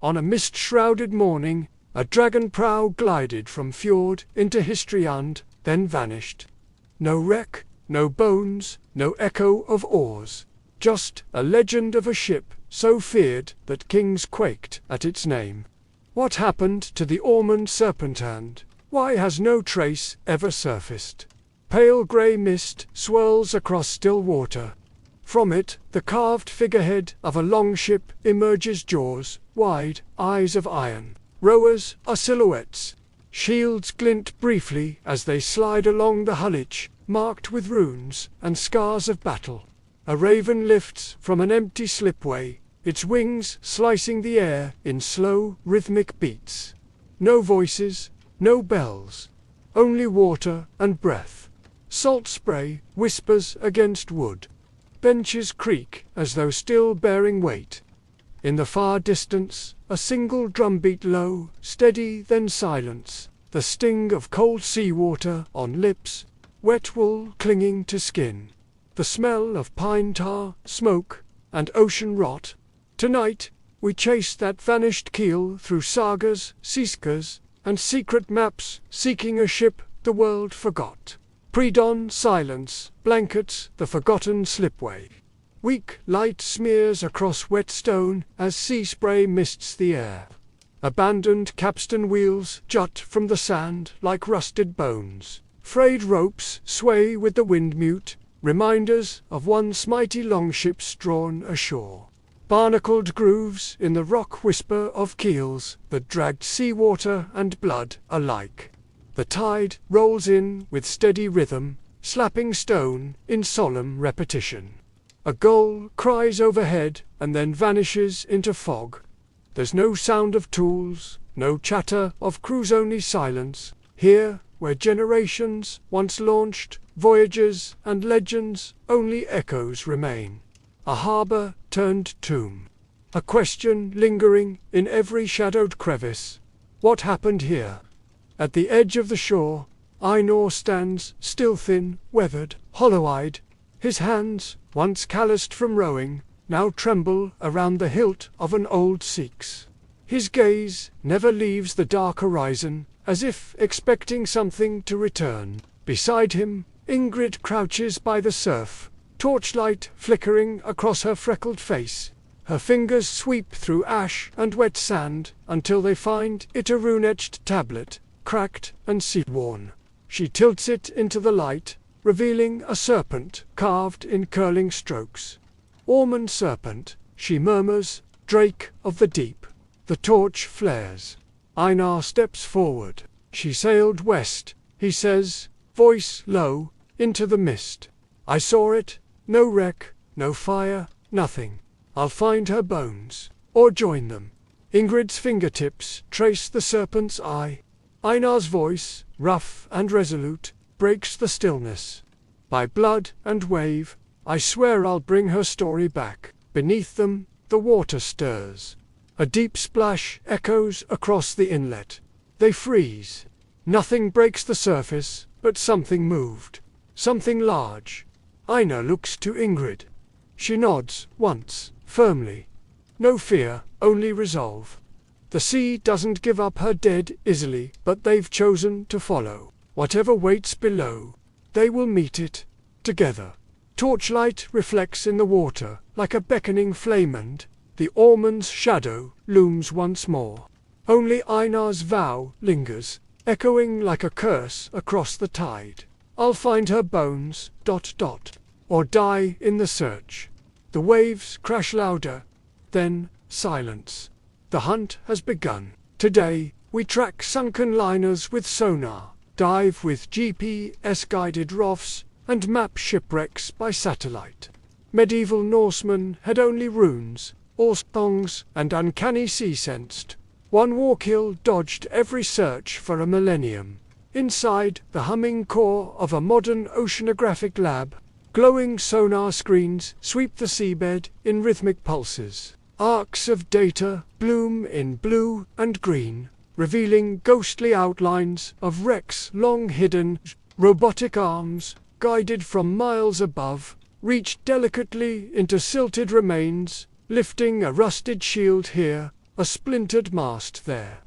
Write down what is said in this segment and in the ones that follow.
On a mist-shrouded morning, a dragon prow glided from fjord into history and then vanished. No wreck, no bones, no echo of oars. Just a legend of a ship so feared that kings quaked at its name. What happened to the Ormond Serpentine? Why has no trace ever surfaced? Pale grey mist swirls across still water. From it, the carved figurehead of a longship emerges, jaws wide, eyes of iron. Rowers are silhouettes. Shields glint briefly as they slide along the hullage, marked with runes and scars of battle. A raven lifts from an empty slipway, its wings slicing the air in slow, rhythmic beats. No voices, no bells, only water and breath. Salt spray whispers against wood. Benches creak as though still bearing weight. In the far distance, a single drumbeat, low, steady, then silence. The sting of cold seawater on lips, wet wool clinging to skin. The smell of pine tar, smoke, and ocean rot. Tonight, we chase that vanished keel through sagas, sagas, and secret maps, seeking a ship the world forgot. Pre-dawn silence blankets the forgotten slipway. Weak light smears across wet stone as sea spray mists the air. Abandoned capstan wheels jut from the sand like rusted bones. Frayed ropes sway with the wind, mute reminders of once mighty longships drawn ashore. Barnacled grooves in the rock whisper of keels that dragged seawater and blood alike. The tide rolls in with steady rhythm, slapping stone in solemn repetition. A gull cries overhead and then vanishes into fog. There's no sound of tools, no chatter of crews, only silence. Here, where generations once launched, voyages and legends, only echoes remain. A harbour turned tomb. A question lingering in every shadowed crevice. What happened here? At the edge of the shore, Einar stands, still, thin, weathered, hollow-eyed. His hands, once calloused from rowing, now tremble around the hilt of an old seax. His gaze never leaves the dark horizon, as if expecting something to return. Beside him, Ingrid crouches by the surf, torchlight flickering across her freckled face. Her fingers sweep through ash and wet sand until they find it, a rune-etched tablet, cracked and sea-worn. She tilts it into the light, revealing a serpent carved in curling strokes. Ormond serpent, she murmurs, drake of the deep. The torch flares. Einar steps forward. She sailed west, he says, voice low, into the mist. I saw it, no wreck, no fire, nothing. I'll find her bones, or join them. Ingrid's fingertips trace the serpent's eye. Einar's voice, rough and resolute, breaks the stillness. By blood and wave, I swear I'll bring her story back. Beneath them, the water stirs. A deep splash echoes across the inlet. They freeze. Nothing breaks the surface, but something moved. Something large. Einar looks to Ingrid. She nods, once, firmly. No fear, only resolve. The sea doesn't give up her dead easily, but they've chosen to follow. Whatever waits below, they will meet it, together. Torchlight reflects in the water, like a beckoning flame, and the Ormond's shadow looms once more. Only Einar's vow lingers, echoing like a curse across the tide. I'll find her bones, ... or die in the search. The waves crash louder, then silence. The hunt has begun. Today, we track sunken liners with sonar, dive with GPS-guided rofs, and map shipwrecks by satellite. Medieval Norsemen had only runes, or thongs, and uncanny sea-sensed. One warkill dodged every search for a millennium. Inside the humming core of a modern oceanographic lab, glowing sonar screens sweep the seabed in rhythmic pulses. Arcs of data bloom in blue and green, revealing ghostly outlines of wrecks long hidden. Robotic arms, guided from miles above, reach delicately into silted remains, lifting a rusted shield here, a splintered mast there.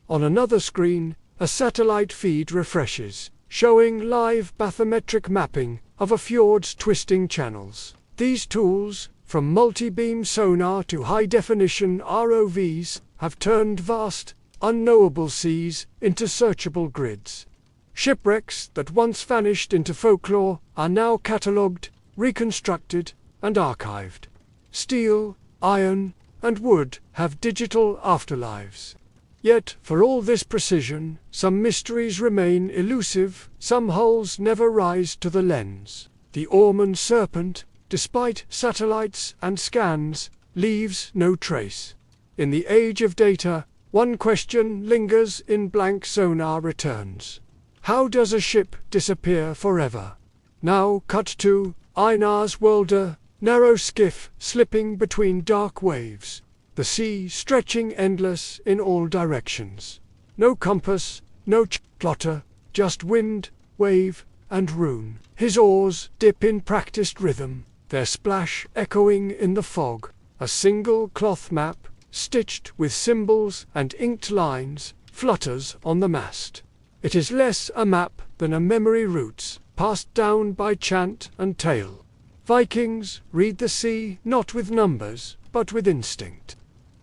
On another screen, a satellite feed refreshes, showing live bathymetric mapping of a fjord's twisting channels. These tools, from multi-beam sonar to high-definition ROVs, have turned vast, unknowable seas into searchable grids. Shipwrecks that once vanished into folklore are now catalogued, reconstructed, and archived. Steel, iron, and wood have digital afterlives. Yet, for all this precision, some mysteries remain elusive, some hulls never rise to the lens. The Ormond Serpent, despite satellites and scans, leaves no trace. In the age of data, one question lingers in blank sonar returns. How does a ship disappear forever? Now cut to Einar's Worlder, narrow skiff slipping between dark waves, the sea stretching endless in all directions. No compass, no plotter, just wind, wave, and rune. His oars dip in practiced rhythm, their splash echoing in the fog. A single cloth map, stitched with symbols and inked lines, flutters on the mast. It is less a map than a memory routes, passed down by chant and tale. Vikings read the sea not with numbers, but with instinct.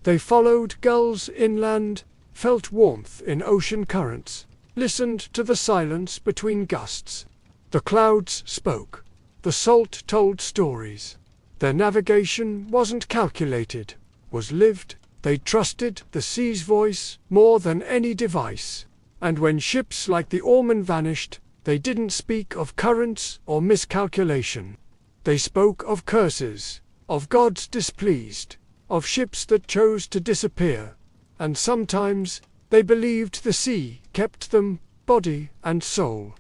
They followed gulls inland, felt warmth in ocean currents, listened to the silence between gusts. The clouds spoke. The salt told stories. Their navigation wasn't calculated, was lived. They trusted the sea's voice more than any device. And when ships like the Ormond vanished, they didn't speak of currents or miscalculation. They spoke of curses, of gods displeased, of ships that chose to disappear. And sometimes they believed the sea kept them, body and soul.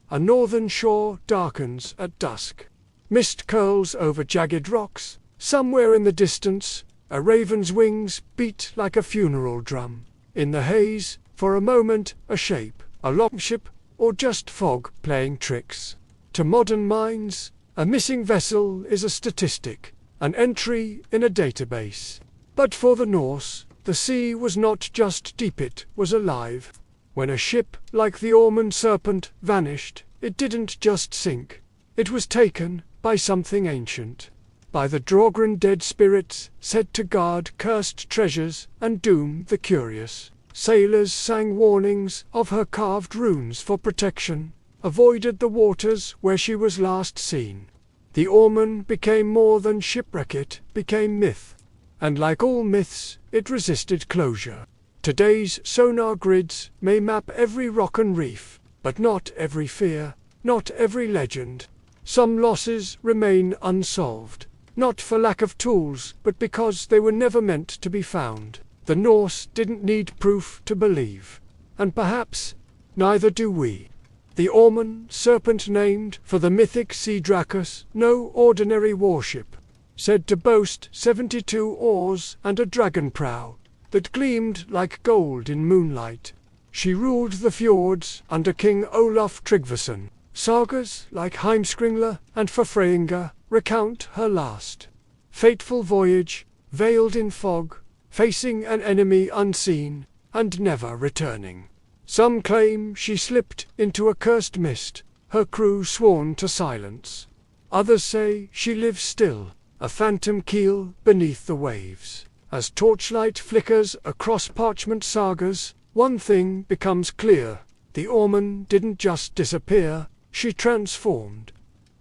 A northern shore darkens at dusk. Mist curls over jagged rocks. Somewhere in the distance, a raven's wings beat like a funeral drum. In the haze, for a moment, a shape, a longship, or just fog playing tricks. To modern minds, a missing vessel is a statistic, an entry in a database. But for the Norse, the sea was not just deep, it was alive. When a ship like the Ormond Serpent vanished, it didn't just sink. It was taken by something ancient. By the Draugr dead spirits, said to guard cursed treasures and doom the curious. Sailors sang warnings of her carved runes for protection, avoided the waters where she was last seen. The Ormond became more than shipwreck, it became myth. And like all myths, it resisted closure. Today's sonar grids may map every rock and reef, but not every fear, not every legend. Some losses remain unsolved, not for lack of tools, but because they were never meant to be found. The Norse didn't need proof to believe, and perhaps neither do we. The Ormond Serpent, named for the mythic sea Dracus, no ordinary warship, said to boast 72 oars and a dragon prow that gleamed like gold in moonlight. She ruled the fjords under King Olaf Tryggvason. Sagas like Heimskringla and Forfreyinga recount her last fateful voyage, veiled in fog, facing an enemy unseen, and never returning. Some claim she slipped into a cursed mist, her crew sworn to silence. Others say she lives still, a phantom keel beneath the waves. As torchlight flickers across parchment sagas, one thing becomes clear. The Ormond didn't just disappear, she transformed.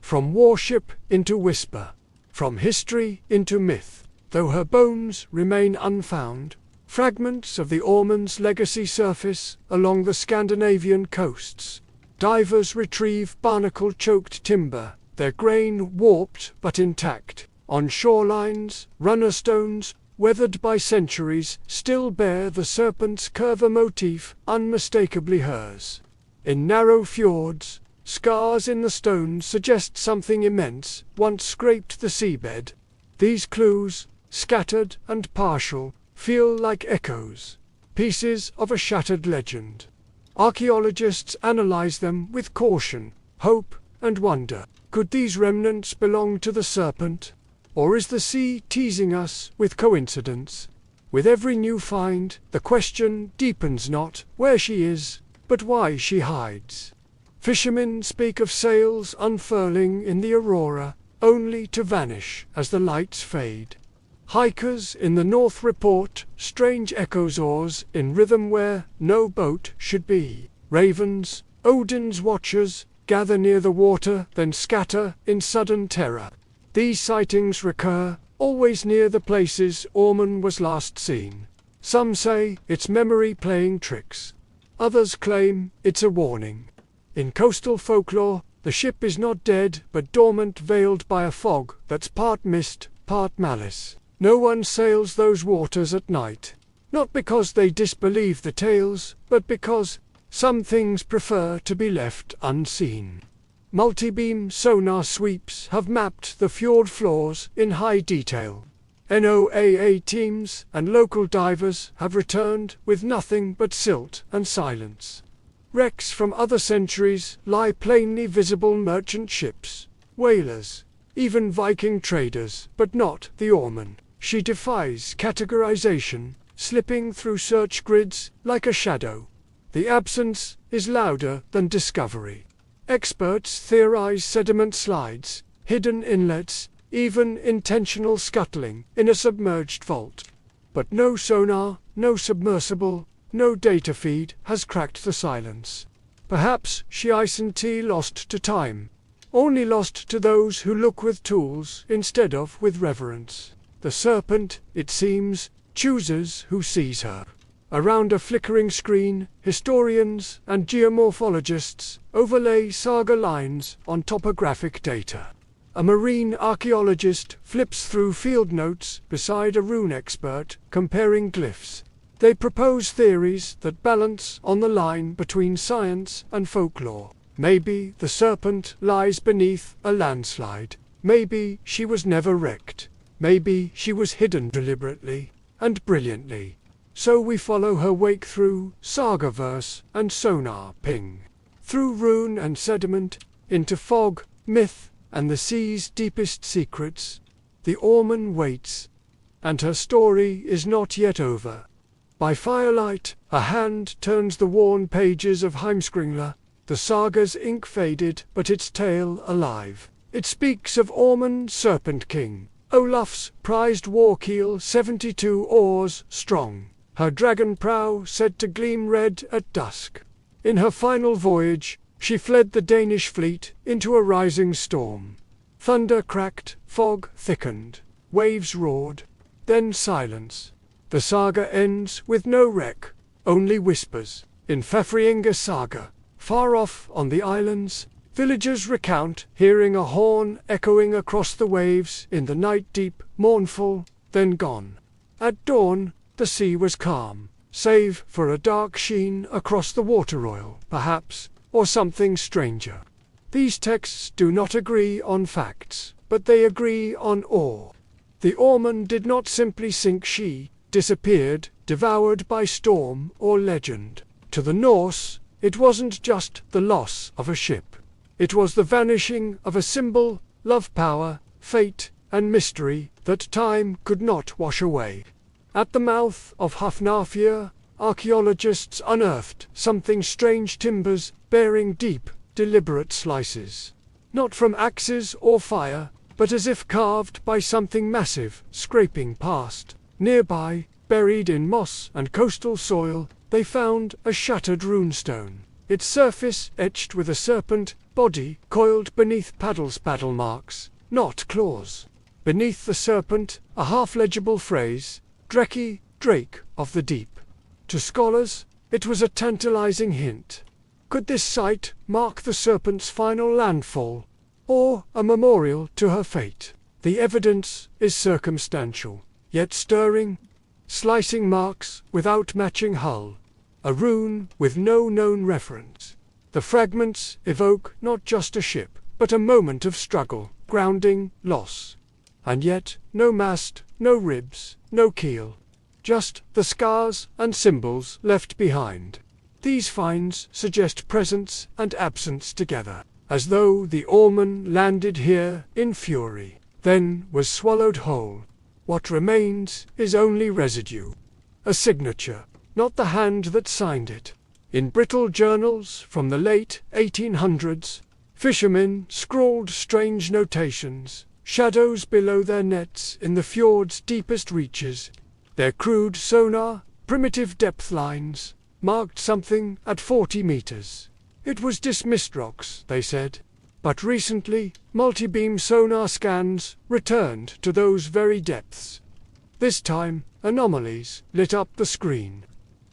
From warship into whisper, from history into myth. Though her bones remain unfound, fragments of the Ormond's legacy surface along the Scandinavian coasts. Divers retrieve barnacle-choked timber, their grain warped but intact. On shorelines, runner stones, weathered by centuries, still bear the serpent's curve motif, unmistakably hers. In narrow fjords, scars in the stones suggest something immense once scraped the seabed. These clues, scattered and partial, feel like echoes, pieces of a shattered legend. Archaeologists analyze them with caution, hope, and wonder. Could these remnants belong to the serpent? Or is the sea teasing us with coincidence? With every new find, the question deepens not where she is, but why she hides. Fishermen speak of sails unfurling in the aurora, only to vanish as the lights fade. Hikers in the north report strange echoes oars in rhythm where no boat should be. Ravens, Odin's watchers, gather near the water, then scatter in sudden terror. These sightings recur, always near the places Ormond was last seen. Some say it's memory playing tricks. Others claim it's a warning. In coastal folklore, the ship is not dead, but dormant, veiled by a fog that's part mist, part malice. No one sails those waters at night. Not because they disbelieve the tales, but because some things prefer to be left unseen. Multi-beam sonar sweeps have mapped the fjord floors in high detail. NOAA teams and local divers have returned with nothing but silt and silence. Wrecks from other centuries lie plainly visible: merchant ships, whalers, even Viking traders, but not the Ormond. She defies categorization, slipping through search grids like a shadow. The absence is louder than discovery. Experts theorize sediment slides, hidden inlets, even intentional scuttling in a submerged vault. But no sonar, no submersible, no data feed has cracked the silence. Perhaps she isn't lost to time, only lost to those who look with tools instead of with reverence. The serpent, it seems, chooses who sees her. Around a flickering screen, historians and geomorphologists overlay saga lines on topographic data. A marine archaeologist flips through field notes beside a rune expert, comparing glyphs. They propose theories that balance on the line between science and folklore. Maybe the serpent lies beneath a landslide. Maybe she was never wrecked. Maybe she was hidden deliberately and brilliantly. So we follow her wake through saga verse and sonar ping, through rune and sediment, into fog, myth, and the sea's deepest secrets. The Ormond waits, and her story is not yet over. By firelight, a hand turns the worn pages of Heimskringla, the saga's ink faded, but its tale alive. It speaks of Ormond Serpent King, Olaf's prized war keel 72 oars strong, her dragon prow said to gleam red at dusk. In her final voyage, she fled the Danish fleet into a rising storm. Thunder cracked, fog thickened, waves roared, then silence. The saga ends with no wreck, only whispers. In Fafrienga saga, far off on the islands, villagers recount hearing a horn echoing across the waves in the night, deep, mournful, then gone. At dawn, the sea was calm, save for a dark sheen across the water oil, perhaps, or something stranger. These texts do not agree on facts, but they agree on awe. The Ormond did not simply sink, she disappeared, devoured by storm or legend. To the Norse, it wasn't just the loss of a ship. It was the vanishing of a symbol, love, power, fate, and mystery that time could not wash away. At the mouth of Hafnarfjord, archaeologists unearthed something strange: timbers bearing deep, deliberate slices. Not from axes or fire, but as if carved by something massive, scraping past. Nearby, buried in moss and coastal soil, they found a shattered runestone, its surface etched with a serpent body coiled beneath paddle marks, not claws. Beneath the serpent, a half-legible phrase, Dreki, Drake of the Deep. To scholars, it was a tantalizing hint. Could this site mark the serpent's final landfall, or a memorial to her fate? The evidence is circumstantial, yet stirring. Slicing marks without matching hull, a rune with no known reference. The fragments evoke not just a ship, but a moment of struggle, grounding, loss. And yet, no mast, no ribs, no keel. Just the scars and symbols left behind. These finds suggest presence and absence together, as though the Ormond landed here in fury, then was swallowed whole. What remains is only residue. a signature, not the hand that signed it. In brittle journals from the late 1800s, fishermen scrawled strange notations, shadows below their nets in the fjord's deepest reaches. Their crude sonar, primitive depth lines, marked something at 40 meters. It was dismissed rocks, they said. But recently, multi-beam sonar scans returned to those very depths. This time, anomalies lit up the screen.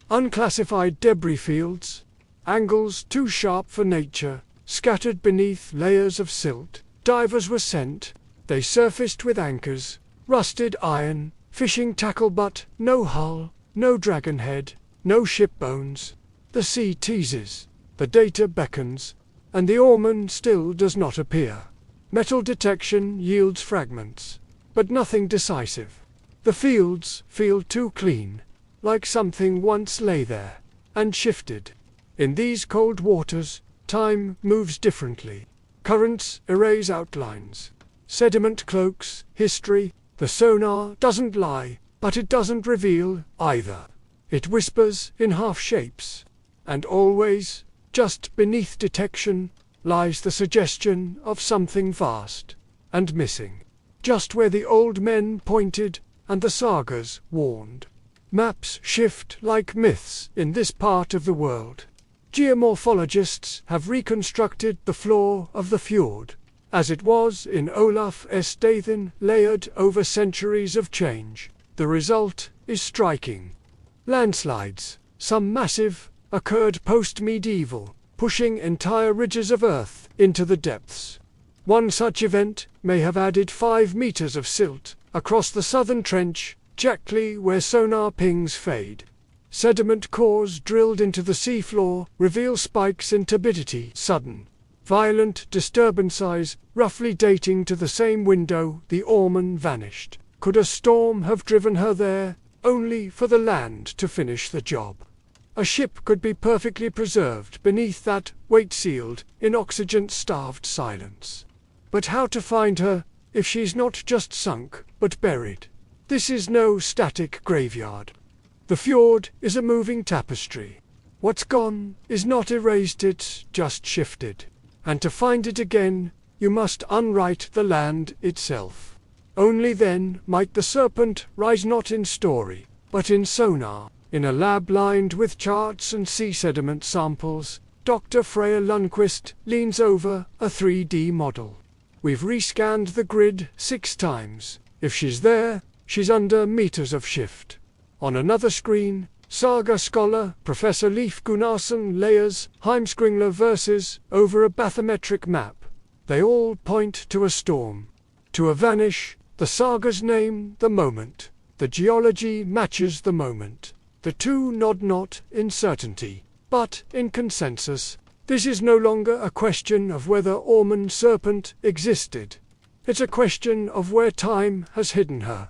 Unclassified debris fields, angles too sharp for nature, scattered beneath layers of silt. Divers were sent. They surfaced with anchors, rusted iron, fishing tackle, but no hull, no dragon head, no ship bones. The sea teases, the data beckons, and the oarman still does not appear. Metal detection yields fragments, but nothing decisive. The fields feel too clean, like something once lay there, and shifted. In these cold waters, time moves differently. Currents erase outlines. Sediment cloaks history. The sonar doesn't lie, but it doesn't reveal either. It whispers in half shapes. And always, just beneath detection, lies the suggestion of something vast and missing. Just where the old men pointed and the sagas warned. Maps shift like myths in this part of the world. Geomorphologists have reconstructed the floor of the fjord, as it was in Olaf S. Dathan, layered over centuries of change. The result is striking. Landslides, some massive, occurred post-medieval, pushing entire ridges of earth into the depths. One such event may have added 5 meters of silt across the southern trench, exactly where sonar pings fade. Sediment cores drilled into the seafloor reveal spikes in turbidity, sudden, violent disturbances, roughly dating to the same window the oarman vanished. Could a storm have driven her there, only for the land to finish the job? A ship could be perfectly preserved beneath that weight-sealed, in oxygen-starved silence. But how to find her, if she's not just sunk, but buried? This is no static graveyard. The fjord is a moving tapestry. What's gone is not erased, it's just shifted. And to find it again, you must unwrite the land itself. Only then might the serpent rise not in story, but in sonar. In a lab lined with charts and sea sediment samples, Dr. Freya Lundquist leans over a 3D model. We've rescanned the grid 6 times. If she's there, she's under meters of shift. On another screen, saga scholar Professor Leif Gunnarsson layers Heimskringla verses over a bathymetric map. They all point to a storm, to a vanish. The sagas name the moment. The geology matches the moment. The two nod not in certainty, but in consensus. This is no longer a question of whether Ormond Serpent existed. It's a question of where time has hidden her.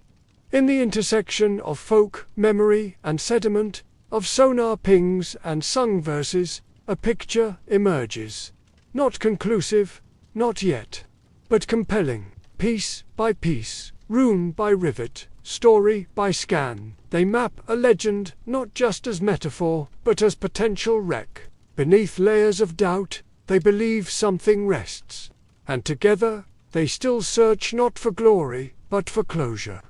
In the intersection of folk, memory, and sediment, of sonar pings and sung verses, a picture emerges. Not conclusive, not yet, but compelling. Piece by piece, rune by rivet, story by scan, they map a legend not just as metaphor, but as potential wreck. Beneath layers of doubt, they believe something rests. And together, they still search not for glory, but for closure.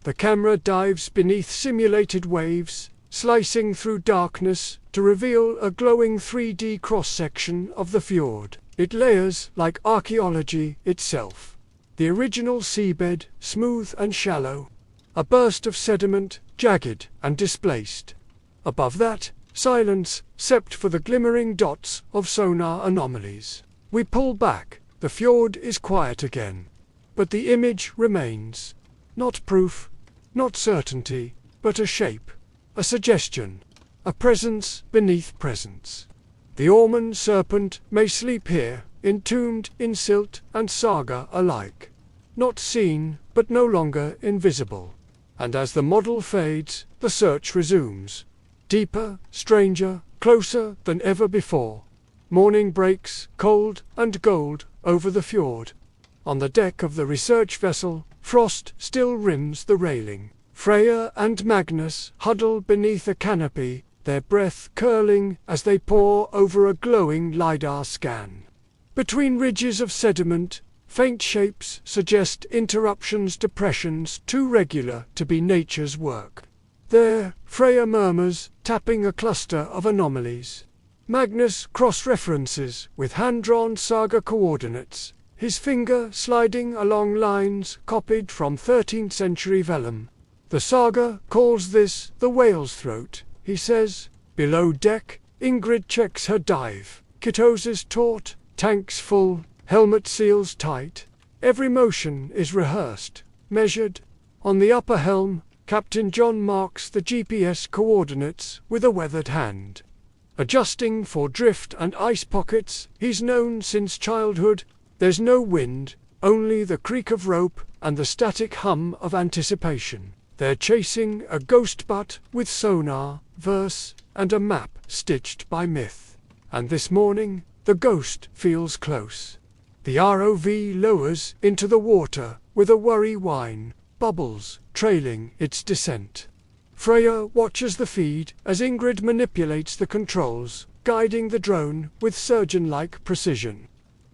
The camera dives beneath simulated waves, slicing through darkness to reveal a glowing 3D cross-section of the fjord. It layers like archaeology itself. The original seabed, smooth and shallow. A burst of sediment, jagged and displaced. Above that, silence, except for the glimmering dots of sonar anomalies. We pull back. The fjord is quiet again. But the image remains. Not proof, not certainty, but a shape, a suggestion, a presence beneath presence. The Ormond Serpent may sleep here, entombed in silt and saga alike. Not seen, but no longer invisible. And as the model fades, the search resumes. Deeper, stranger, closer than ever before. Morning breaks, cold and gold, over the fjord. On the deck of the research vessel, frost still rims the railing. Freya and Magnus huddle beneath a canopy, their breath curling as they pore over a glowing LiDAR scan. Between ridges of sediment, faint shapes suggest interruptions, depressions too regular to be nature's work. There, Freya murmurs, tapping a cluster of anomalies. Magnus cross-references with hand-drawn saga coordinates, his finger sliding along lines copied from 13th century vellum. The saga calls this the whale's throat, he says. Below deck, Ingrid checks her dive. Kit hoses taut, tanks full, helmet seals tight. Every motion is rehearsed, measured. On the upper helm, Captain John marks the GPS coordinates with a weathered hand. Adjusting for drift and ice pockets, he's known since childhood. There's no wind, only the creak of rope and the static hum of anticipation. They're chasing a ghost butt with sonar, verse, and a map stitched by myth. And this morning, the ghost feels close. The ROV lowers into the water with a worry whine, bubbles trailing its descent. Freya watches the feed as Ingrid manipulates the controls, guiding the drone with surgeon-like precision.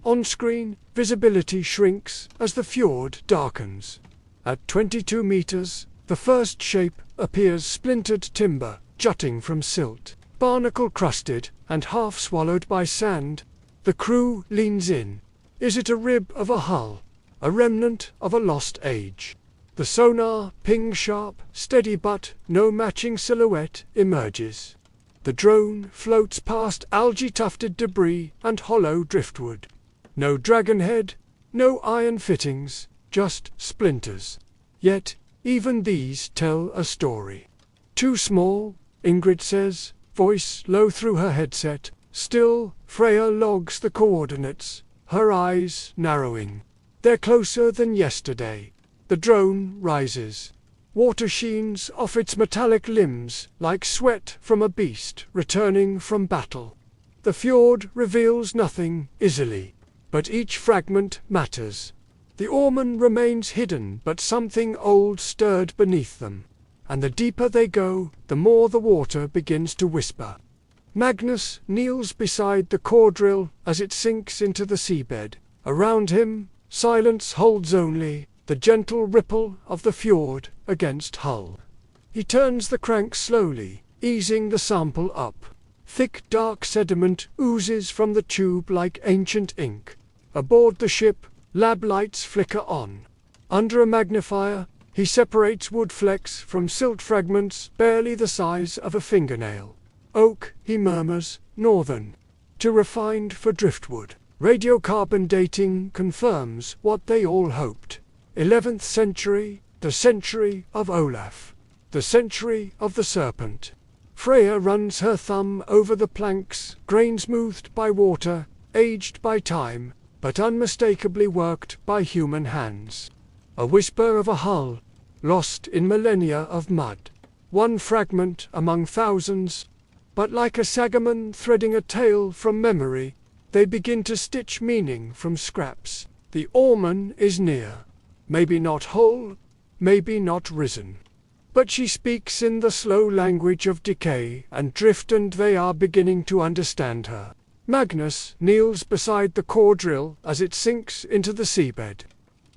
On screen, visibility shrinks as the fjord darkens. At 22 meters, the first shape appears splintered timber, jutting from silt, barnacle-crusted and half-swallowed by sand. The crew leans in. Is it a rib of a hull? A remnant of a lost age? The sonar pings sharp, steady, but no matching silhouette emerges. The drone floats past algae-tufted debris and hollow driftwood. No dragon head, no iron fittings, just splinters. Yet, even these tell a story. Too small, Ingrid says, voice low through her headset. Still, Freya logs the coordinates, her eyes narrowing. They're closer than yesterday. The drone rises. Water sheens off its metallic limbs like sweat from a beast returning from battle. The fjord reveals nothing easily, but each fragment matters. The oarman remains hidden, but something old stirred beneath them. And the deeper they go, the more the water begins to whisper. Magnus kneels beside the core drill as it sinks into the seabed. Around him, silence holds only the gentle ripple of the fjord against hull. He turns the crank slowly, easing the sample up. Thick dark sediment oozes from the tube like ancient ink. Aboard the ship, lab lights flicker on. Under a magnifier, he separates wood flecks from silt fragments barely the size of a fingernail. Oak, he murmurs, northern. Too refined for driftwood. Radiocarbon dating confirms what they all hoped. 11th century, the century of Olaf. The century of the serpent. Freya runs her thumb over the planks, grain smoothed by water, aged by time, but unmistakably worked by human hands. A whisper of a hull, lost in millennia of mud. One fragment among thousands, but like a sagaman threading a tale from memory, they begin to stitch meaning from scraps. The oarman is near. Maybe not whole, maybe not risen. But she speaks in the slow language of decay and drift, and they are beginning to understand her. Magnus kneels beside the core drill as it sinks into the seabed.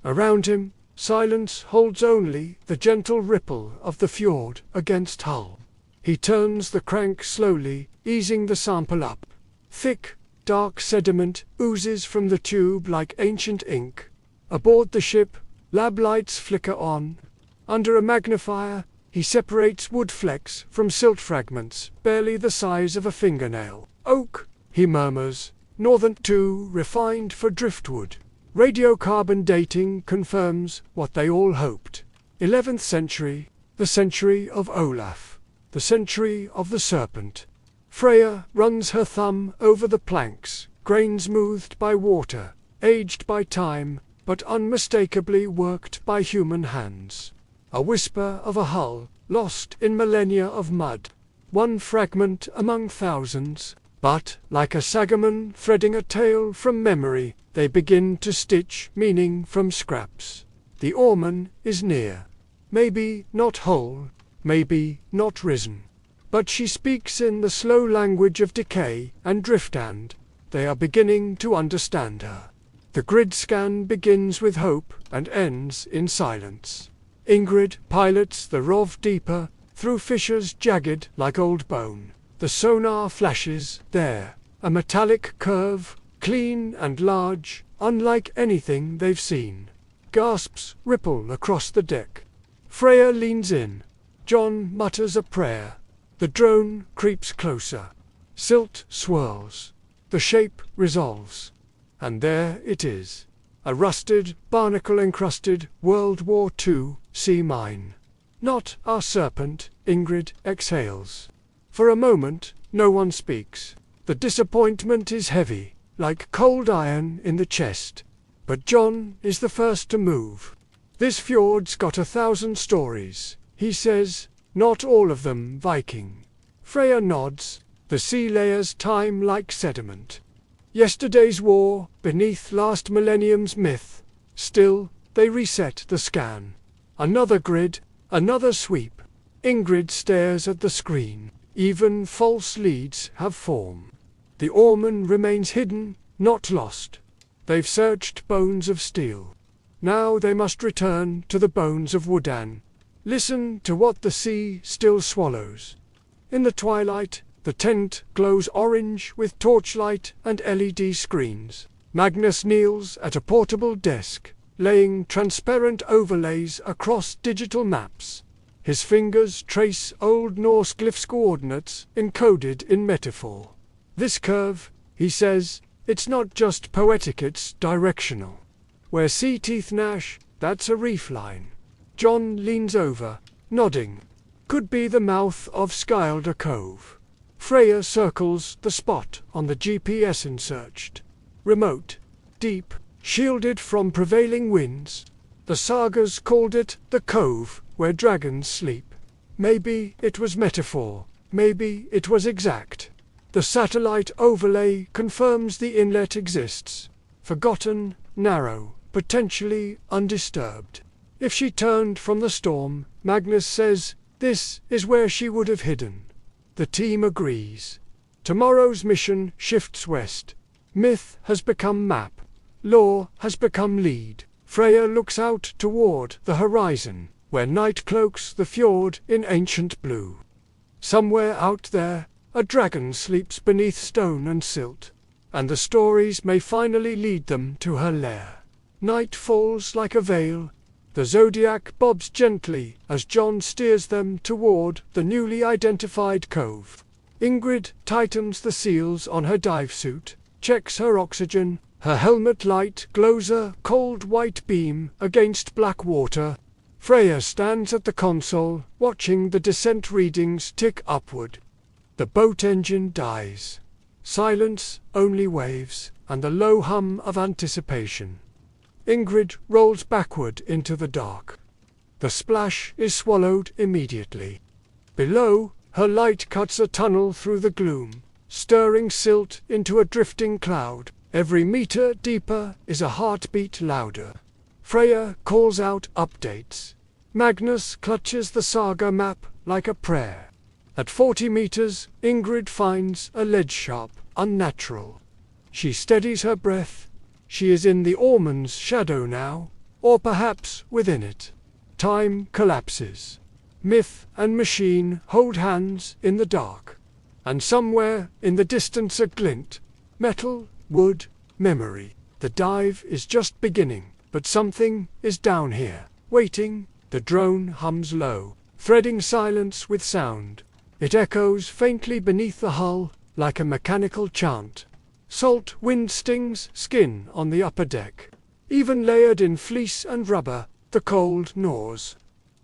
Around him, silence holds only the gentle ripple of the fjord against hull. He turns the crank slowly, easing the sample up. Thick, dark sediment oozes from the tube like ancient ink. Aboard the ship, lab lights flicker on. Under a magnifier, he separates wood flecks from silt fragments, barely the size of a fingernail. Oak, he murmurs, northern, too refined for driftwood. Radiocarbon dating confirms what they all hoped. 11th century, the century of Olaf. The century of the serpent. Freya runs her thumb over the planks, grain smoothed by water, aged by time, but unmistakably worked by human hands. A whisper of a hull, lost in millennia of mud. One fragment among thousands, but, like a sagaman threading a tale from memory, they begin to stitch meaning from scraps. The oarman is near. maybe not whole, maybe not risen. But she speaks in the slow language of decay and drift, and they are beginning to understand her. The grid scan begins with hope and ends in silence. Ingrid pilots the ROV deeper, through fissures jagged like old bone. The sonar flashes there, a metallic curve, clean and large, unlike anything they've seen. Gasps ripple across the deck. Freya leans in. John mutters a prayer. The drone creeps closer. Silt swirls. The shape resolves. And there it is. A rusted, barnacle-encrusted World War II sea mine. Not our serpent, Ingrid exhales. For a moment, no one speaks. The disappointment is heavy, like cold iron in the chest. But John is the first to move. This fjord's got 1,000 stories, he says, not all of them Viking. Freya nods. The sea layers time like sediment. Yesterday's war, beneath last millennium's myth. Still, they reset the scan. Another grid, another sweep. Ingrid stares at the screen. Even false leads have form. The oarman remains hidden, not lost. They've searched bones of steel. Now they must return to the bones of Woodan. Listen to what the sea still swallows. In the twilight, the tent glows orange with torchlight and LED screens. Magnus kneels at a portable desk, laying transparent overlays across digital maps. His fingers trace Old Norse glyphs coordinates encoded in metaphor. This curve, he says, it's not just poetic, it's directional. Where sea teeth gnash, that's a reef line. John leans over, nodding. Could be the mouth of Skylda Cove. Freya circles the spot on the GPS inserted. Remote, deep, shielded from prevailing winds. The sagas called it the cove where dragons sleep. Maybe it was metaphor, maybe it was exact. The satellite overlay confirms the inlet exists. Forgotten, narrow, potentially undisturbed. If she turned from the storm, Magnus says, this is where she would have hidden. The team agrees. Tomorrow's mission shifts west. Myth has become map. Lore has become lead. Freya looks out toward the horizon, where night cloaks the fjord in ancient blue. Somewhere out there, a dragon sleeps beneath stone and silt, and the stories may finally lead them to her lair. Night falls like a veil. The zodiac bobs gently as John steers them toward the newly identified cove. Ingrid tightens the seals on her dive suit, checks her oxygen. Her helmet light glows a cold white beam against black water. Freya stands at the console, watching the descent readings tick upward. The boat engine dies. Silence, only waves, and the low hum of anticipation. Ingrid rolls backward into the dark. The splash is swallowed immediately. Below, her light cuts a tunnel through the gloom, stirring silt into a drifting cloud. Every meter deeper is a heartbeat louder. Freya calls out updates. Magnus clutches the saga map like a prayer. At 40 meters, Ingrid finds a ledge sharp, unnatural. She steadies her breath. She is in the oarman's shadow now, or perhaps within it. Time collapses. Myth and machine hold hands in the dark. And somewhere in the distance a glint. Metal, wood, memory. The dive is just beginning, but something is down here, waiting. The drone hums low, threading silence with sound. It echoes faintly beneath the hull, like a mechanical chant. Salt wind stings skin on the upper deck. Even layered in fleece and rubber, the cold gnaws.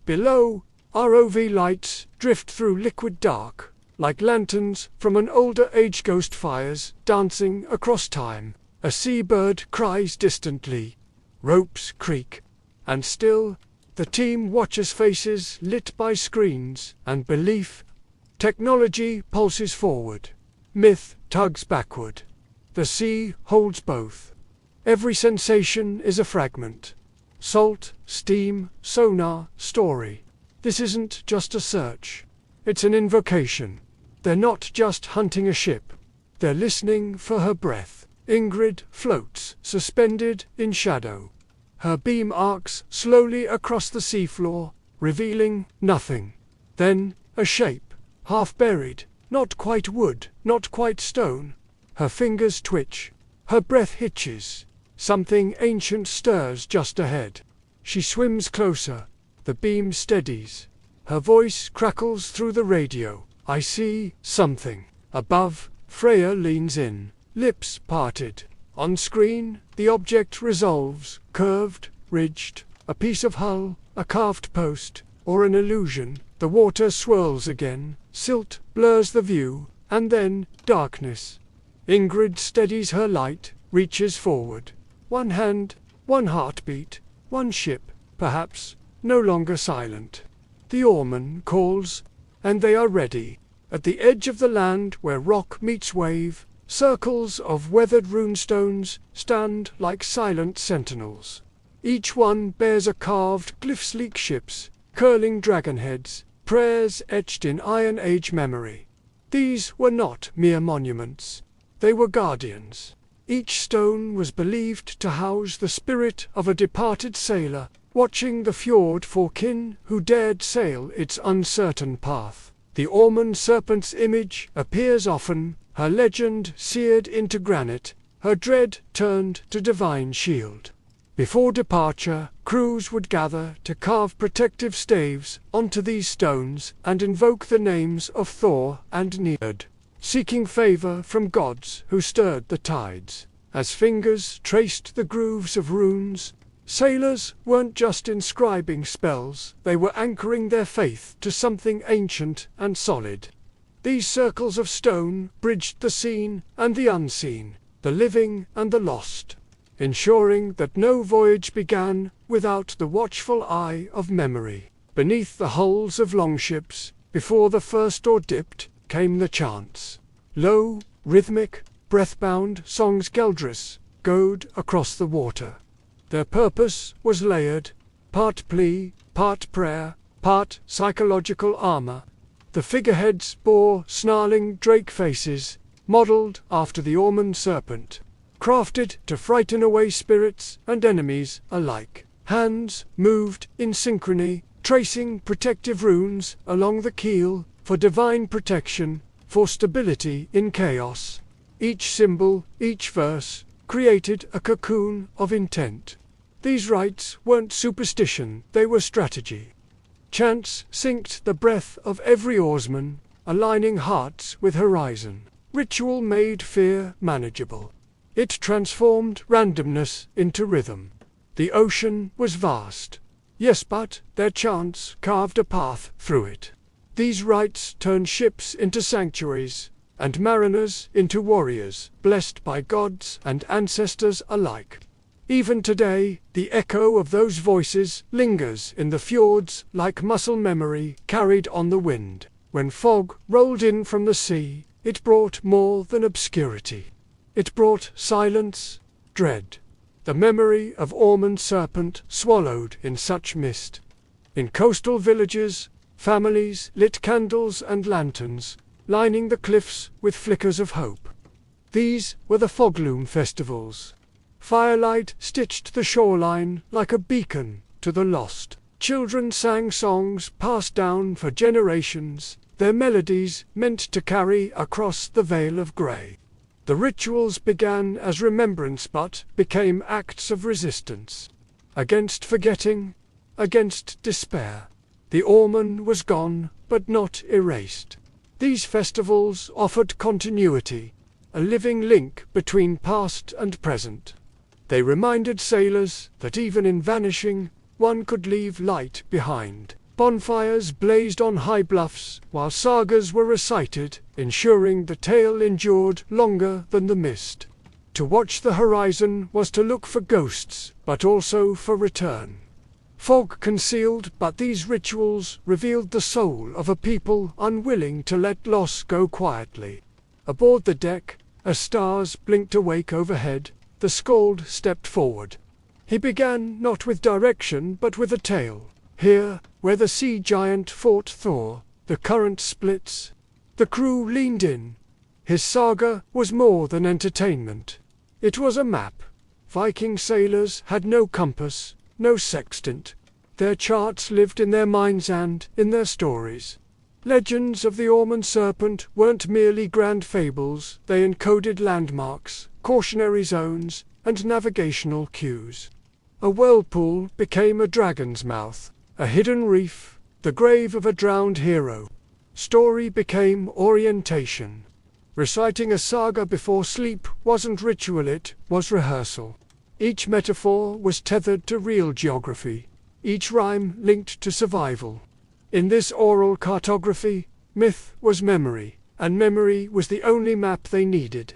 Below, ROV lights drift through liquid dark, like lanterns from an older age. Ghost fires dancing across time. A seabird cries distantly. Ropes creak. And still, the team watches, faces lit by screens and belief. Technology pulses forward. Myth tugs backward. The sea holds both. Every sensation is a fragment. salt, steam, sonar, story. This isn't just a search. It's an invocation. They're not just hunting a ship. They're listening for her breath. Ingrid floats, suspended in shadow. Her beam arcs slowly across the seafloor, revealing nothing. Then, a shape, half buried, not quite wood, not quite stone. Her fingers twitch. Her breath hitches. Something ancient stirs just ahead. She swims closer. The beam steadies. Her voice crackles through the radio. I see something. Above, Freya leans in, lips parted. On screen, the object resolves, curved, ridged, a piece of hull, a carved post, or an illusion. The water swirls again, silt blurs the view, and then darkness. Ingrid steadies her light, reaches forward. One hand, one heartbeat, one ship, perhaps, no longer silent. The oarman calls, and they are ready. At the edge of the land where rock meets wave, circles of weathered runestones stand like silent sentinels. Each one bears a carved glyph-sleek ships, curling dragon heads, prayers etched in Iron Age memory. These were not mere monuments. They were guardians. Each stone was believed to house the spirit of a departed sailor, watching the fjord for kin who dared sail its uncertain path. The Ormond serpent's image appears often, her legend seared into granite, her dread turned to divine shield. Before departure, crews would gather to carve protective staves onto these stones and invoke the names of Thor and Njord, seeking favor from gods who stirred the tides. As fingers traced the grooves of runes, sailors weren't just inscribing spells, they were anchoring their faith to something ancient and solid. These circles of stone bridged the seen and the unseen, the living and the lost, ensuring that no voyage began without the watchful eye of memory. Beneath the hulls of longships, before the first oar dipped, came the chants. Low, rhythmic, breath-bound songs Geldris goad across the water. Their purpose was layered, part plea, part prayer, part psychological armor. The figureheads bore snarling drake faces, modeled after the Ormond serpent, crafted to frighten away spirits and enemies alike. Hands moved in synchrony, tracing protective runes along the keel for divine protection, for stability in chaos. Each symbol, each verse, created a cocoon of intent. These rites weren't superstition, they were strategy. Chants synced the breath of every oarsman, aligning hearts with horizon. Ritual made fear manageable. It transformed randomness into rhythm. The ocean was vast. Yes, but their chants carved a path through it. These rites turned ships into sanctuaries, and mariners into warriors, blessed by gods and ancestors alike. Even today, the echo of those voices lingers in the fjords like muscle memory carried on the wind. When fog rolled in from the sea, it brought more than obscurity. It brought silence, dread. The memory of Ormond serpent swallowed in such mist. In coastal villages, families lit candles and lanterns, lining the cliffs with flickers of hope. These were the Fogloom festivals. Firelight stitched the shoreline like a beacon to the lost. Children sang songs passed down for generations, their melodies meant to carry across the veil of grey. The rituals began as remembrance but became acts of resistance. Against forgetting, against despair. The Ormond was gone, but not erased. These festivals offered continuity, a living link between past and present. They reminded sailors that even in vanishing, one could leave light behind. Bonfires blazed on high bluffs, while sagas were recited, ensuring the tale endured longer than the mist. To watch the horizon was to look for ghosts, but also for return. Fog concealed, but these rituals revealed the soul of a people unwilling to let loss go quietly. Aboard the deck, as stars blinked awake overhead, the Skald stepped forward. He began not with direction but with a tale. Here, where the sea giant fought Thor, the current splits. The crew leaned in. His saga was more than entertainment. It was a map. Viking sailors had no compass, no sextant. Their charts lived in their minds and in their stories. Legends of the Orman Serpent weren't merely grand fables, they encoded landmarks, cautionary zones, and navigational cues. A whirlpool became a dragon's mouth, a hidden reef, the grave of a drowned hero. Story became orientation. Reciting a saga before sleep wasn't ritual, it was rehearsal. Each metaphor was tethered to real geography, each rhyme linked to survival. In this oral cartography, myth was memory, and memory was the only map they needed.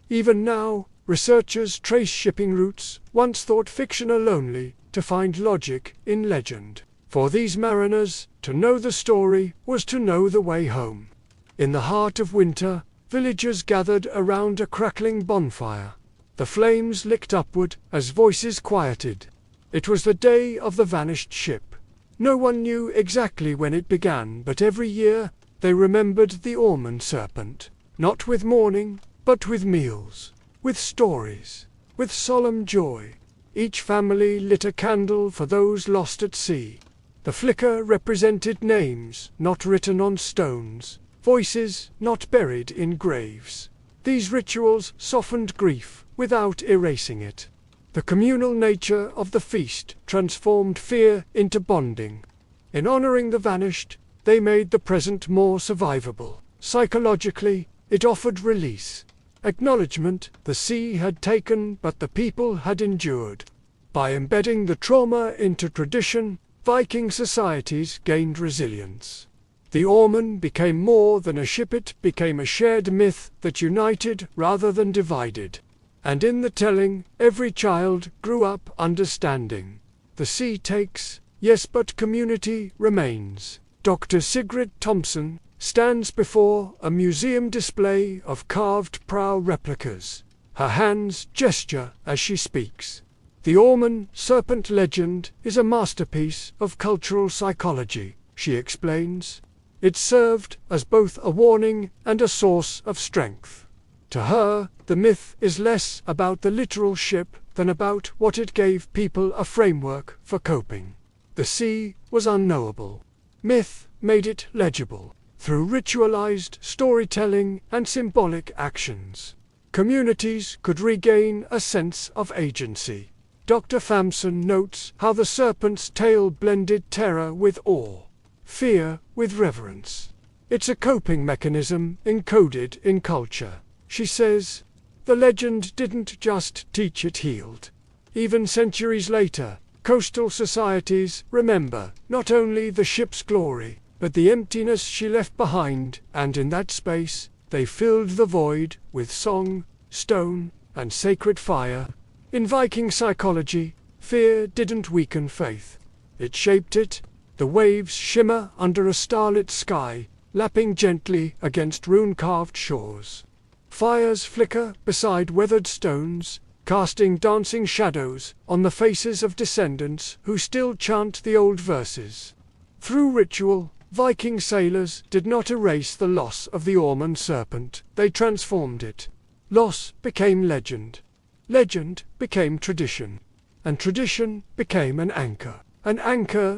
Even now, researchers trace shipping routes, once thought fictional only, to find logic in legend. For these mariners, to know the story was to know the way home. In the heart of winter, villagers gathered around a crackling bonfire. The flames licked upward as voices quieted. It was the day of the vanished ship. No one knew exactly when it began, but every year they remembered the Orman Serpent, not with mourning, but with meals, with stories, with solemn joy. Each family lit a candle for those lost at sea. The flicker represented names not written on stones, voices not buried in graves. These rituals softened grief without erasing it. The communal nature of the feast transformed fear into bonding. In honoring the vanished, they made the present more survivable. Psychologically, it offered release. Acknowledgement the sea had taken but the people had endured. By embedding the trauma into tradition, Viking societies gained resilience. The Orman became more than a ship, it became a shared myth that united rather than divided. And in the telling, every child grew up understanding. The sea takes, yes, but community remains. Dr. Sigrid Thompson stands before a museum display of carved prow replicas. Her hands gesture as she speaks. The Orman Serpent legend is a masterpiece of cultural psychology, she explains. It served as both a warning and a source of strength. To her, the myth is less about the literal ship than about what it gave people a framework for coping. The sea was unknowable. Myth made it legible. Through ritualized storytelling and symbolic actions, communities could regain a sense of agency. Dr. Famson notes how the serpent's tail blended terror with awe, fear with reverence. It's a coping mechanism encoded in culture. She says, the legend didn't just teach, it healed. Even centuries later, coastal societies remember not only the ship's glory, but the emptiness she left behind, and in that space, they filled the void with song, stone, and sacred fire. In Viking psychology, fear didn't weaken faith. It shaped it. The waves shimmer under a starlit sky, lapping gently against rune-carved shores. Fires flicker beside weathered stones, casting dancing shadows on the faces of descendants who still chant the old verses. Through ritual, Viking sailors did not erase the loss of the Orman Serpent, they transformed it. Loss became legend. Legend became tradition. And tradition became an anchor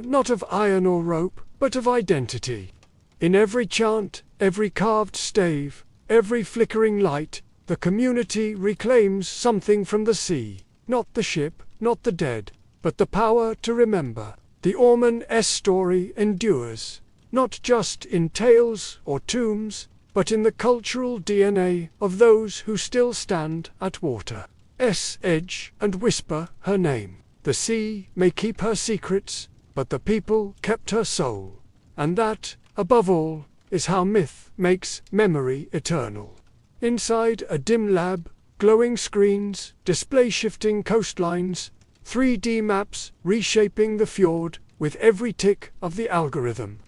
not of iron or rope, but of identity. In every chant, every carved stave, every flickering light, the community reclaims something from the sea, not the ship, not the dead, but the power to remember. The Orman's story endures, not just in tales or tombs, but in the cultural DNA of those who still stand at water's edge and whisper her name. The sea may keep her secrets, but the people kept her soul. And that, above all, is how myth makes memory eternal. Inside a dim lab, glowing screens display shifting coastlines, 3D maps reshaping the fjord with every tick of the algorithm.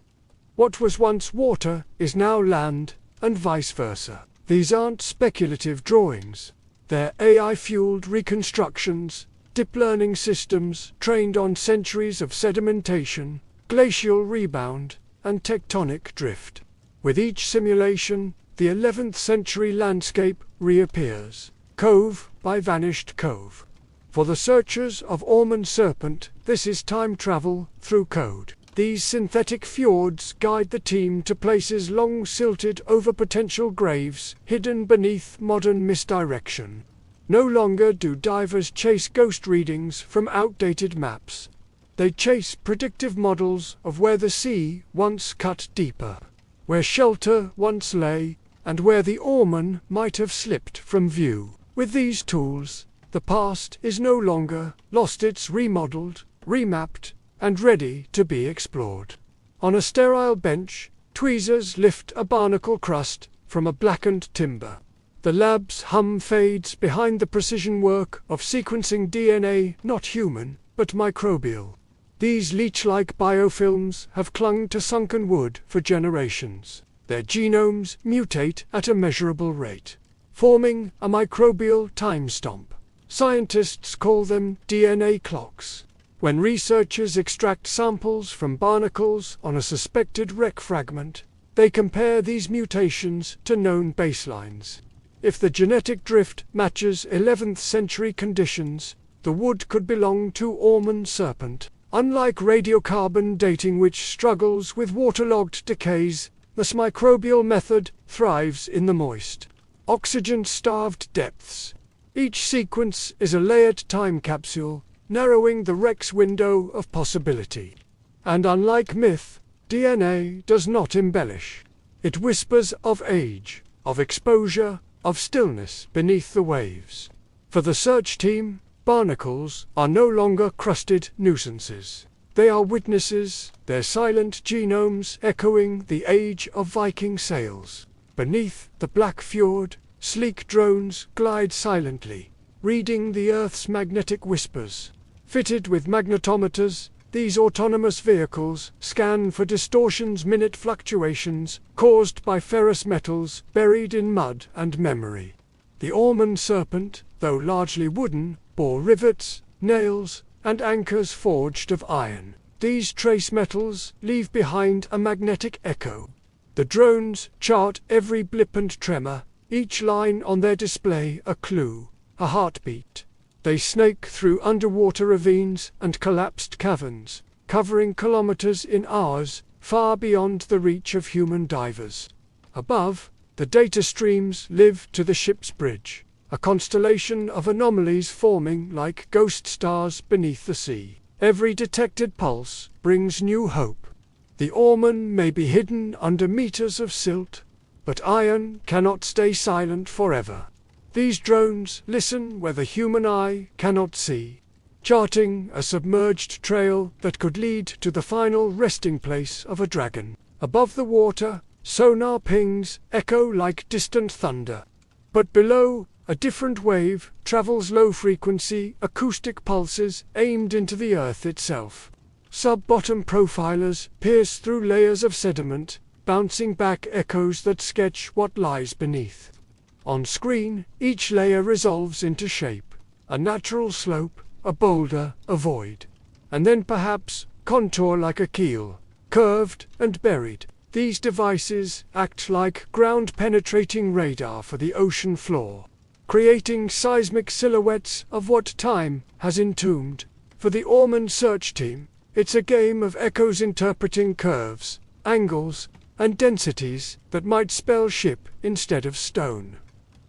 What was once water is now land, and vice versa. These aren't speculative drawings. They're AI-fueled reconstructions, deep learning systems trained on centuries of sedimentation, glacial rebound, and tectonic drift. With each simulation, the 11th century landscape reappears, cove by vanished cove. For the searchers of Ormond Serpent, this is time travel through code. These synthetic fjords guide the team to places long silted over potential graves, hidden beneath modern misdirection. No longer do divers chase ghost readings from outdated maps. They chase predictive models of where the sea once cut deeper, where shelter once lay, and where the Orman might have slipped from view. With these tools, the past is no longer lost, it's remodeled, remapped, and ready to be explored. On a sterile bench, tweezers lift a barnacle crust from a blackened timber. The lab's hum fades behind the precision work of sequencing DNA, not human, but microbial. These leech-like biofilms have clung to sunken wood for generations. Their genomes mutate at a measurable rate, forming a microbial time stomp. Scientists call them DNA clocks. When researchers extract samples from barnacles on a suspected wreck fragment, they compare these mutations to known baselines. If the genetic drift matches 11th century conditions, the wood could belong to Ormond Serpent. Unlike radiocarbon dating, which struggles with waterlogged decays, this microbial method thrives in the moist, oxygen-starved depths. Each sequence is a layered time capsule, narrowing the wreck's window of possibility. And unlike myth, DNA does not embellish. It whispers of age, of exposure, of stillness beneath the waves. For the search team, barnacles are no longer crusted nuisances. They are witnesses, their silent genomes echoing the age of Viking sails. Beneath the black fjord, sleek drones glide silently, reading the Earth's magnetic whispers. Fitted with magnetometers, these autonomous vehicles scan for distortions, minute fluctuations caused by ferrous metals buried in mud and memory. The Ormond Serpent, though largely wooden, bore rivets, nails, and anchors forged of iron. These trace metals leave behind a magnetic echo. The drones chart every blip and tremor, each line on their display a clue, a heartbeat. They snake through underwater ravines and collapsed caverns, covering kilometers in hours, far beyond the reach of human divers. Above, the data streams live to the ship's bridge, a constellation of anomalies forming like ghost stars beneath the sea. Every detected pulse brings new hope. The Orman may be hidden under meters of silt, but iron cannot stay silent forever. These drones listen where the human eye cannot see, charting a submerged trail that could lead to the final resting place of a dragon. Above the water, sonar pings echo like distant thunder. But below, a different wave travels low-frequency acoustic pulses aimed into the earth itself. Sub-bottom profilers pierce through layers of sediment, bouncing back echoes that sketch what lies beneath. On screen, each layer resolves into shape, a natural slope, a boulder, a void, and then perhaps contour like a keel, curved and buried. These devices act like ground-penetrating radar for the ocean floor, creating seismic silhouettes of what time has entombed. For the Ormond search team, it's a game of echoes interpreting curves, angles, and densities that might spell ship instead of stone.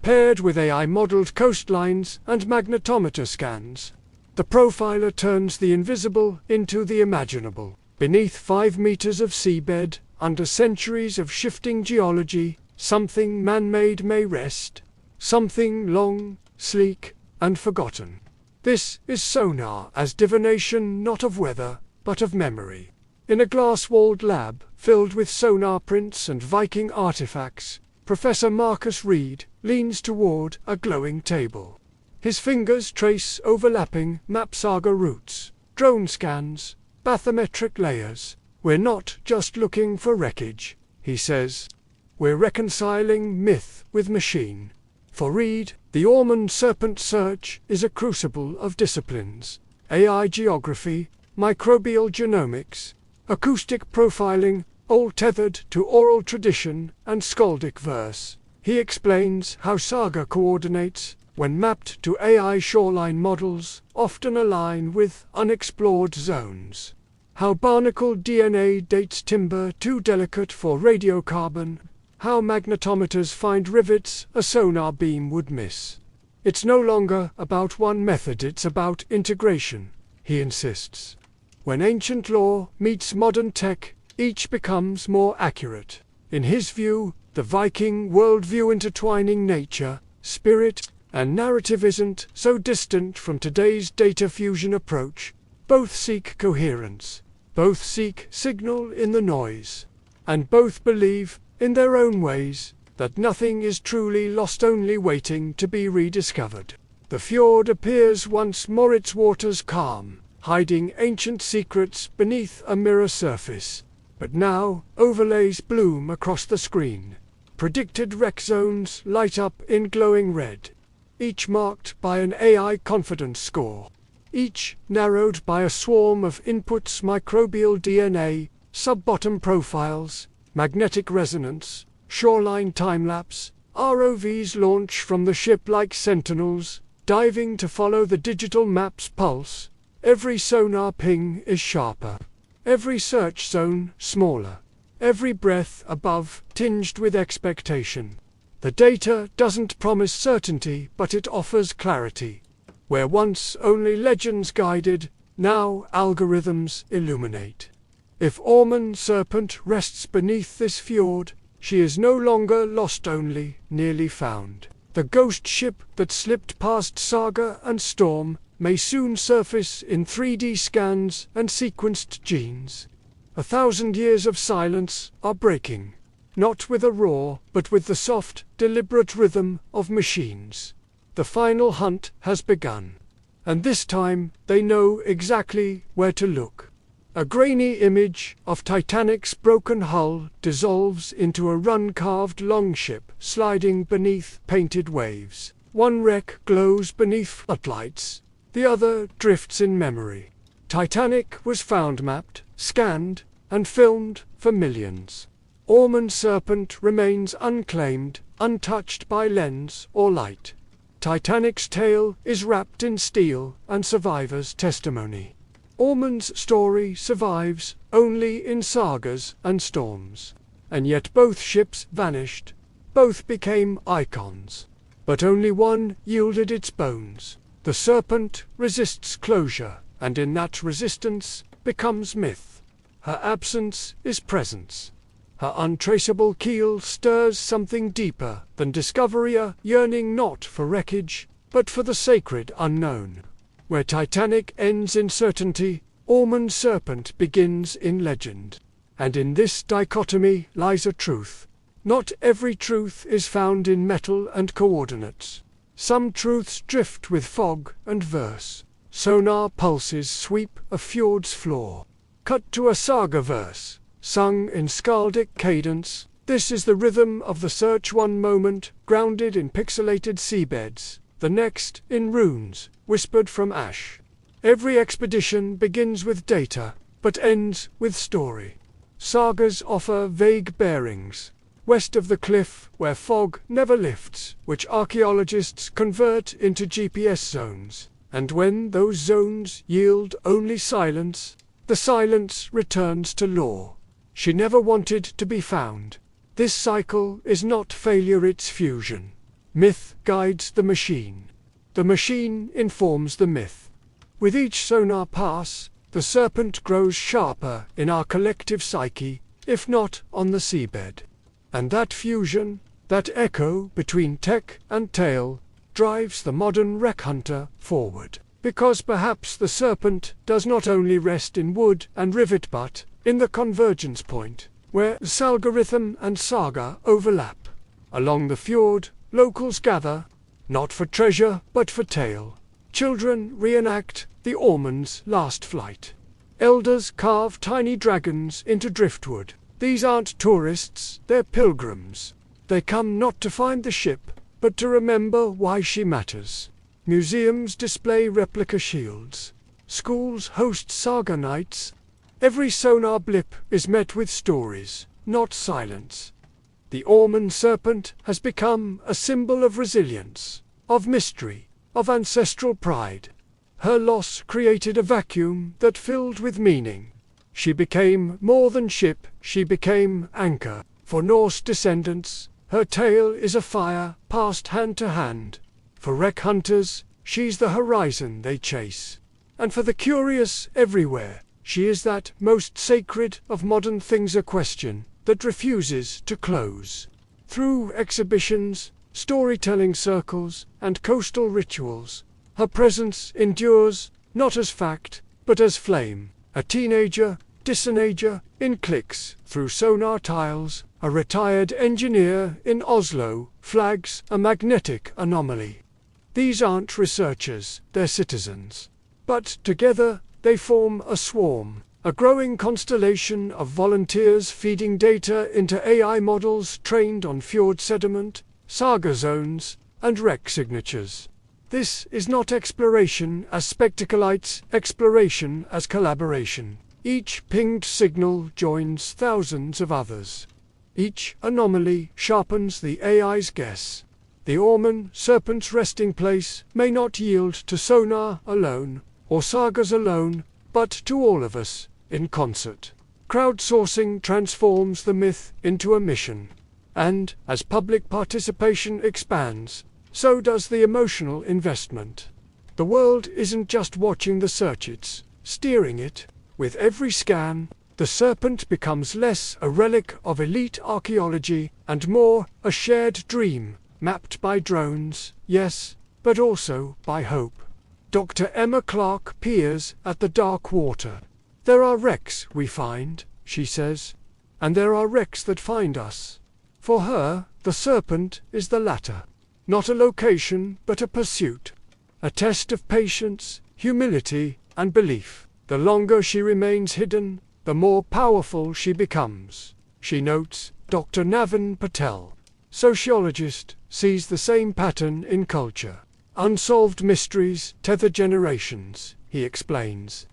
Paired with AI-modeled coastlines and magnetometer scans, the profiler turns the invisible into the imaginable. Beneath 5 meters of seabed, under centuries of shifting geology, something man-made may rest, something long, sleek, and forgotten. This is sonar as divination not of weather, but of memory. In a glass-walled lab, filled with sonar prints and Viking artifacts, Professor Marcus Reed leans toward a glowing table. His fingers trace overlapping map saga routes, drone scans, bathymetric layers. We're not just looking for wreckage, he says. We're reconciling myth with machine. For Reed, the Ormond Serpent search is a crucible of disciplines: AI geography, microbial genomics, acoustic profiling, all tethered to oral tradition and skaldic verse. He explains how saga coordinates, when mapped to AI shoreline models, often align with unexplored zones. How barnacle DNA dates timber too delicate for radiocarbon. How magnetometers find rivets a sonar beam would miss. It's no longer about one method, it's about integration, he insists. When ancient lore meets modern tech, each becomes more accurate. In his view, the Viking worldview intertwining nature, spirit, and narrative isn't so distant from today's data fusion approach. Both seek coherence, both seek signal in the noise, and both believe, in their own ways, that nothing is truly lost, only waiting to be rediscovered. The fjord appears once more, its waters calm, hiding ancient secrets beneath a mirror surface. But now, overlays bloom across the screen. Predicted wreck zones light up in glowing red, each marked by an AI confidence score, each narrowed by a swarm of inputs: microbial DNA, sub-bottom profiles, magnetic resonance, shoreline time-lapse. ROVs launch from the ship like sentinels, diving to follow the digital map's pulse. Every sonar ping is sharper, every search zone smaller, every breath above tinged with expectation. The data doesn't promise certainty, but it offers clarity. Where once only legends guided, now algorithms illuminate. If Ormond Serpent rests beneath this fjord, she is no longer lost, only nearly found. The ghost ship that slipped past saga and storm may soon surface in 3D scans and sequenced genes. 1,000 years of silence are breaking, not with a roar, but with the soft, deliberate rhythm of machines. The final hunt has begun, and this time they know exactly where to look. A grainy image of Titanic's broken hull dissolves into a run-carved longship sliding beneath painted waves. One wreck glows beneath floodlights, the other drifts in memory. Titanic was found, mapped, scanned, and filmed for millions. Ormond Serpent remains unclaimed, untouched by lens or light. Titanic's tale is wrapped in steel and survivors' testimony. Ormond's story survives only in sagas and storms. And yet both ships vanished, both became icons. But only one yielded its bones. The Serpent resists closure, and in that resistance becomes myth. Her absence is presence. Her untraceable keel stirs something deeper than discovery, a yearning not for wreckage, but for the sacred unknown. Where Titanic ends in certainty, Ormond Serpent begins in legend. And in this dichotomy lies a truth. Not every truth is found in metal and coordinates. Some truths drift with fog and verse. Sonar pulses sweep a fjord's floor. Cut to a saga verse, sung in skaldic cadence. This is the rhythm of the search, one moment grounded in pixelated seabeds, the next in runes whispered from ash. Every expedition begins with data, but ends with story. Sagas offer vague bearings, west of the cliff where fog never lifts, which archaeologists convert into GPS zones. And when those zones yield only silence, the silence returns to lore. She never wanted to be found. This cycle is not failure, it's fusion. Myth guides the machine. The machine informs the myth. With each sonar pass, the Serpent grows sharper in our collective psyche, if not on the seabed. And that fusion, that echo between tech and tale, drives the modern wreck hunter forward. Because perhaps the Serpent does not only rest in wood and rivet, but in the convergence point, where algorithm and saga overlap. Along the fjord, locals gather, not for treasure, but for tale. Children reenact the Ormond's last flight. Elders carve tiny dragons into driftwood. These aren't tourists, they're pilgrims. They come not to find the ship, but to remember why she matters. Museums display replica shields. Schools host saga nights. Every sonar blip is met with stories, not silence. The Orman serpent has become a symbol of resilience, of mystery, of ancestral pride. Her loss created a vacuum that filled with meaning. She became more than ship, she became anchor. For Norse descendants, her tale is a fire passed hand to hand. For wreck hunters, she's the horizon they chase. And for the curious everywhere, she is that most sacred of modern things, a question that refuses to close. Through exhibitions, storytelling circles, and coastal rituals, her presence endures, not as fact, but as flame. A teenager, disenager, in clicks through sonar tiles, a retired engineer in Oslo flags a magnetic anomaly. These aren't researchers, they're citizens. But together they form a swarm, a growing constellation of volunteers feeding data into AI models trained on fjord sediment, saga zones, and wreck signatures. This is not exploration as spectacleites, exploration as collaboration. Each pinged signal joins thousands of others. Each anomaly sharpens the AI's guess. The Orman serpent's resting place may not yield to sonar alone, or sagas alone, but to all of us, in concert. Crowdsourcing transforms the myth into a mission. And, as public participation expands, so does the emotional investment. The world isn't just watching the search, it's steering it. With every scan, the serpent becomes less a relic of elite archaeology and more a shared dream, mapped by drones, yes, but also by hope. Dr. Emma Clark peers at the dark water. There are wrecks we find, she says, and there are wrecks that find us. For her, the serpent is the latter. Not a location, but a pursuit. A test of patience, humility, and belief. The longer she remains hidden, the more powerful she becomes. She notes. Dr. Navin Patel, sociologist, sees the same pattern in culture. Unsolved mysteries tether generations, he explains.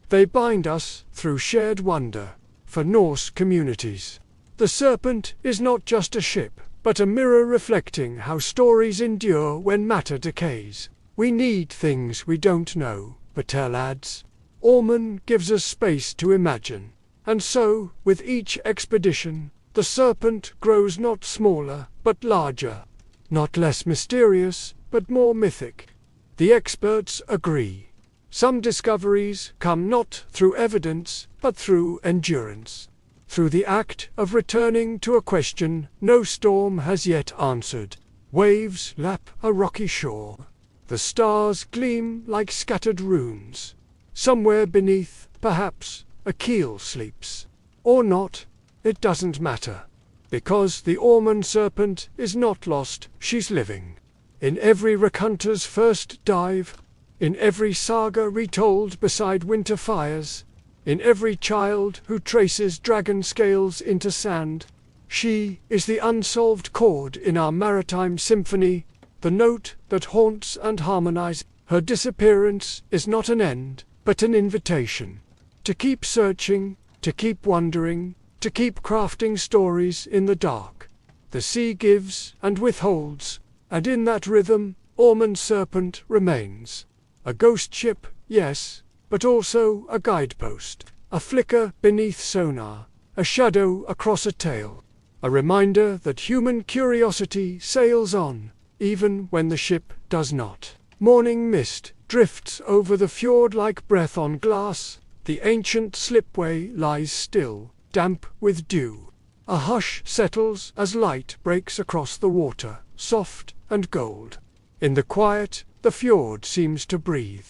They bind us through shared wonder. For Norse communities, the serpent is not just a ship, but a mirror reflecting how stories endure when matter decays. We need things we don't know, Patel adds. Orman gives us space to imagine. And so, with each expedition, the serpent grows not smaller, but larger. Not less mysterious, but more mythic. The experts agree. Some discoveries come not through evidence, but through endurance. Through the act of returning to a question no storm has yet answered. Waves lap a rocky shore. The stars gleam like scattered runes. Somewhere beneath, perhaps, a keel sleeps. Or not, it doesn't matter. Because the Orman serpent is not lost, she's living. In every rakunter's first dive, in every saga retold beside winter fires, in every child who traces dragon scales into sand, she is the unsolved chord in our maritime symphony, the note that haunts and harmonizes. Her disappearance is not an end, but an invitation. To keep searching, to keep wondering, to keep crafting stories in the dark. The sea gives and withholds, and in that rhythm, Orman serpent remains. A ghost ship, yes, but also a guidepost, a flicker beneath sonar, a shadow across a tale, a reminder that human curiosity sails on, even when the ship does not. Morning mist drifts over the fjord like breath on glass. The ancient slipway lies still, damp with dew. A hush settles as light breaks across the water, soft and gold. In the quiet, the fjord seems to breathe.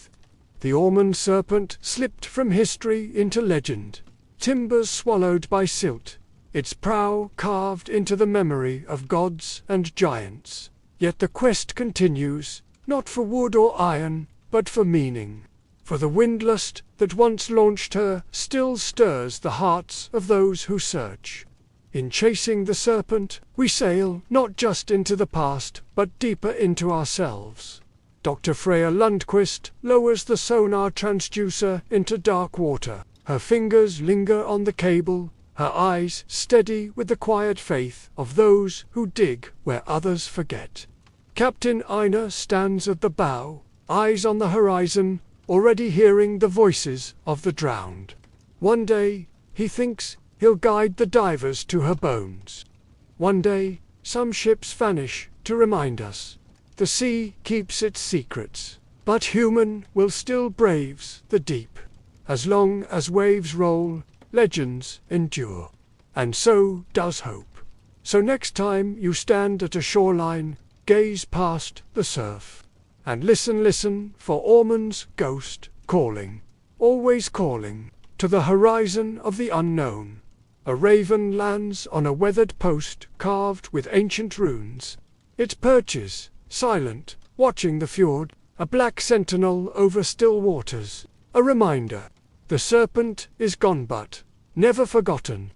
The Orman serpent slipped from history into legend. Timbers swallowed by silt, its prow carved into the memory of gods and giants. Yet the quest continues, not for wood or iron, but for meaning. For the windlust that once launched her still stirs the hearts of those who search. In chasing the serpent, we sail not just into the past, but deeper into ourselves. Dr. Freya Lundquist lowers the sonar transducer into dark water. Her fingers linger on the cable, her eyes steady with the quiet faith of those who dig where others forget. Captain Einar stands at the bow, eyes on the horizon, already hearing the voices of the drowned. One day, he thinks, he'll guide the divers to her bones. One day, some ships vanish to remind us. The sea keeps its secrets, but human will still braves the deep. As long as waves roll, legends endure. And so does hope. So next time you stand at a shoreline, gaze past the surf. And listen for Ormond's ghost calling, always calling, to the horizon of the unknown. A raven lands on a weathered post carved with ancient runes. It perches, silent, watching the fjord, a black sentinel over still waters. A reminder. The serpent is gone but never forgotten.